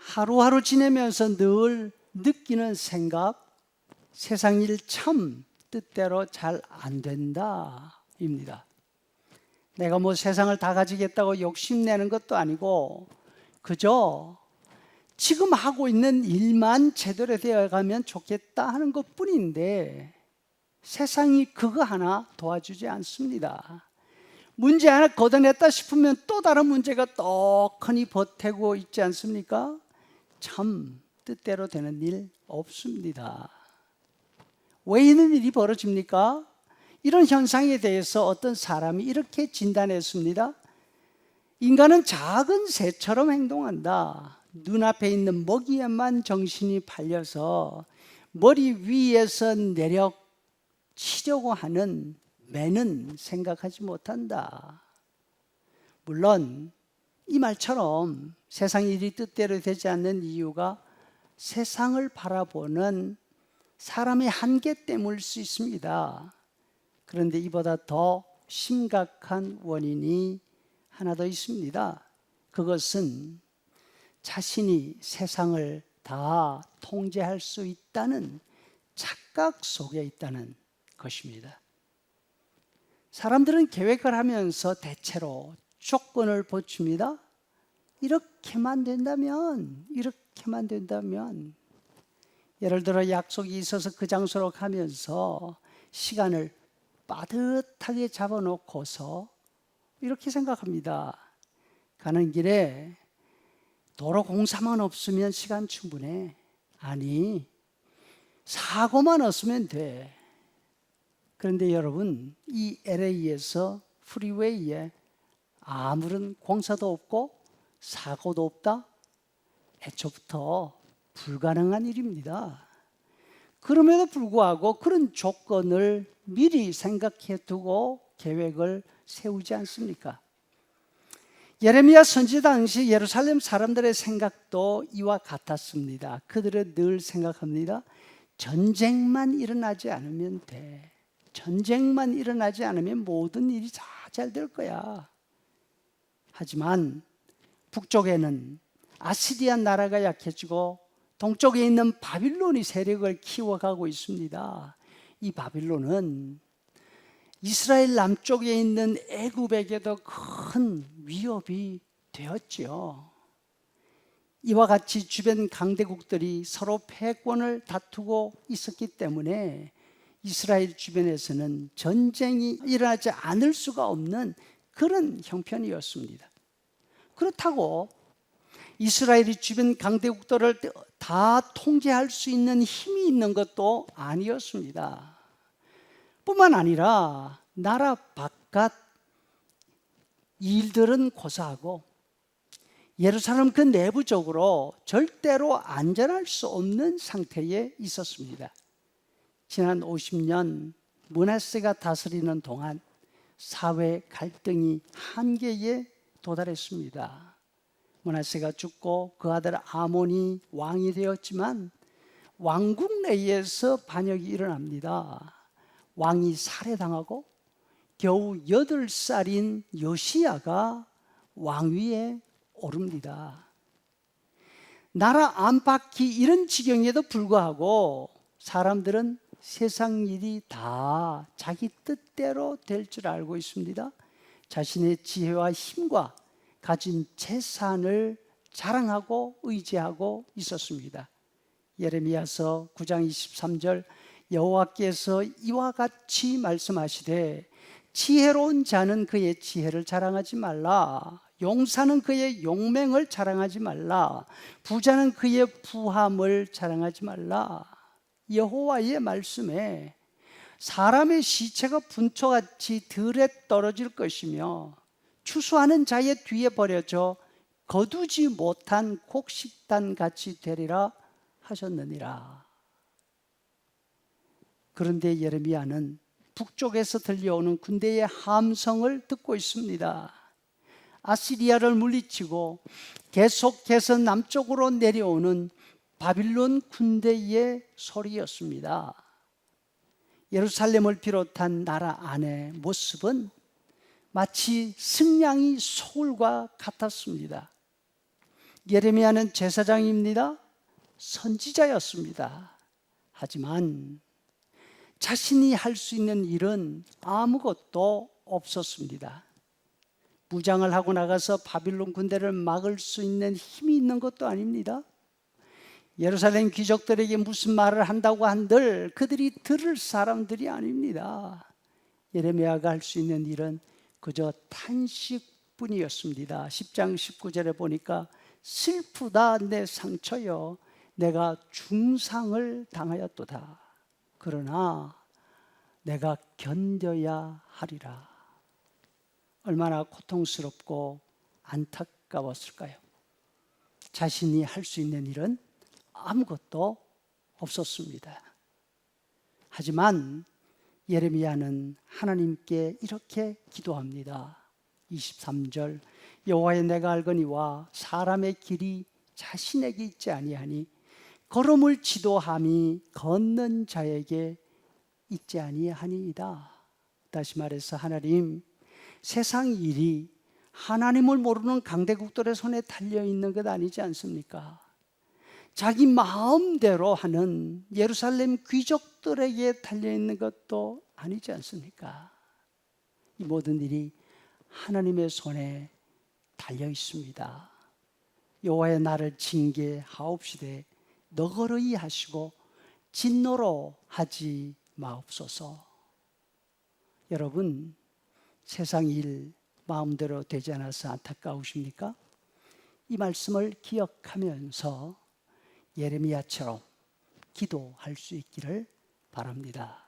하루하루 지내면서 늘 느끼는 생각, 세상 일 참 뜻대로 잘 안 된다입니다. 내가 뭐 세상을 다 가지겠다고 욕심내는 것도 아니고 그저 지금 하고 있는 일만 제대로 되어가면 좋겠다 하는 것뿐인데 세상이 그거 하나 도와주지 않습니다. 문제 하나 걷어냈다 싶으면 또 다른 문제가 떡하니 보태고 있지 않습니까? 참 뜻대로 되는 일 없습니다. 왜 이런 일이 벌어집니까? 이런 현상에 대해서 어떤 사람이 이렇게 진단했습니다. 인간은 작은 새처럼 행동한다. 눈앞에 있는 먹이에만 정신이 팔려서 머리 위에서 내려 치려고 하는 매는 생각하지 못한다. 물론 이 말처럼 세상 일이 뜻대로 되지 않는 이유가 세상을 바라보는 사람의 한계 때문일 수 있습니다. 그런데 이보다 더 심각한 원인이 하나 더 있습니다. 그것은 자신이 세상을 다 통제할 수 있다는 착각 속에 있다는 것입니다. 사람들은 계획을 하면서 대체로 조건을 붙입니다. 이렇게만 된다면 예를 들어 약속이 있어서 그 장소로 가면서 시간을 빠듯하게 잡아놓고서 이렇게 생각합니다. 가는 길에 도로 공사만 없으면 시간 충분해. 아니, 사고만 없으면 돼. 그런데 여러분, 이 LA에서 프리웨이에 아무런 공사도 없고 사고도 없다? 애초부터 불가능한 일입니다. 그럼에도 불구하고 그런 조건을 미리 생각해 두고 계획을 세우지 않습니까? 예레미야 선지 당시 예루살렘 사람들의 생각도 이와 같았습니다. 그들은 늘 생각합니다. 전쟁만 일어나지 않으면 돼. 전쟁만 일어나지 않으면 모든 일이 다 잘 될 거야. 하지만 북쪽에는 아시리아 나라가 약해지고 동쪽에 있는 바빌론이 세력을 키워가고 있습니다. 이 바빌론은 이스라엘 남쪽에 있는 애굽에게도 큰 위협이 되었지요. 이와 같이 주변 강대국들이 서로 패권을 다투고 있었기 때문에 이스라엘 주변에서는 전쟁이 일어나지 않을 수가 없는 그런 형편이었습니다. 그렇다고 이스라엘이 주변 강대국들을 다 통제할 수 있는 힘이 있는 것도 아니었습니다. 뿐만 아니라 나라 바깥 일들은 고사하고 예루살렘 그 내부적으로 절대로 안전할 수 없는 상태에 있었습니다. 지난 50년 므낫세가 다스리는 동안 사회 갈등이 한계에 도달했습니다. 므낫세가 죽고 그 아들 아몬이 왕이 되었지만 왕국 내에서 반역이 일어납니다. 왕이 살해당하고 겨우 8살인 요시야가 왕위에 오릅니다. 나라 안팎이 이런 지경에도 불구하고 사람들은 세상 일이 다 자기 뜻대로 될 줄 알고 있습니다. 자신의 지혜와 힘과 가진 재산을 자랑하고 의지하고 있었습니다. 예레미야서 9장 23절 여호와께서 이와 같이 말씀하시되 지혜로운 자는 그의 지혜를 자랑하지 말라. 용사는 그의 용맹을 자랑하지 말라. 부자는 그의 부함을 자랑하지 말라. 여호와의 말씀에 사람의 시체가 분초같이 들에 떨어질 것이며 추수하는 자의 뒤에 버려져 거두지 못한 곡식단같이 되리라 하셨느니라. 그런데 예레미야는 북쪽에서 들려오는 군대의 함성을 듣고 있습니다. 아시리아를 물리치고 계속해서 남쪽으로 내려오는 바빌론 군대의 소리였습니다. 예루살렘을 비롯한 나라 안의 모습은 마치 승냥이 소울과 같았습니다. 예레미야는 제사장입니다. 선지자였습니다. 하지만 자신이 할 수 있는 일은 아무것도 없었습니다. 무장을 하고 나가서 바빌론 군대를 막을 수 있는 힘이 있는 것도 아닙니다. 예루살렘 귀족들에게 무슨 말을 한다고 한들 그들이 들을 사람들이 아닙니다. 예레미야가 할 수 있는 일은 그저 탄식뿐이었습니다. 10장 19절에 보니까 슬프다 내 상처여 내가 중상을 당하였도다. 그러나 내가 견뎌야 하리라. 얼마나 고통스럽고 안타까웠을까요? 자신이 할 수 있는 일은 아무것도 없었습니다. 하지만 예레미야는 하나님께 이렇게 기도합니다. 23절 여호와여 내가 알거니와 사람의 길이 자신에게 있지 아니하니 걸음을 지도함이 걷는 자에게 있지 아니하니이다. 다시 말해서 하나님, 세상 일이 하나님을 모르는 강대국들의 손에 달려있는 것 아니지 않습니까? 자기 마음대로 하는 예루살렘 귀족들에게 달려있는 것도 아니지 않습니까? 이 모든 일이 하나님의 손에 달려있습니다. 여호와의 나를 징계하옵시되 너그러이 하시고 진노로 하지 마옵소서. 여러분, 세상 일 마음대로 되지 않아서 안타까우십니까? 이 말씀을 기억하면서 예레미야처럼 기도할 수 있기를 바랍니다.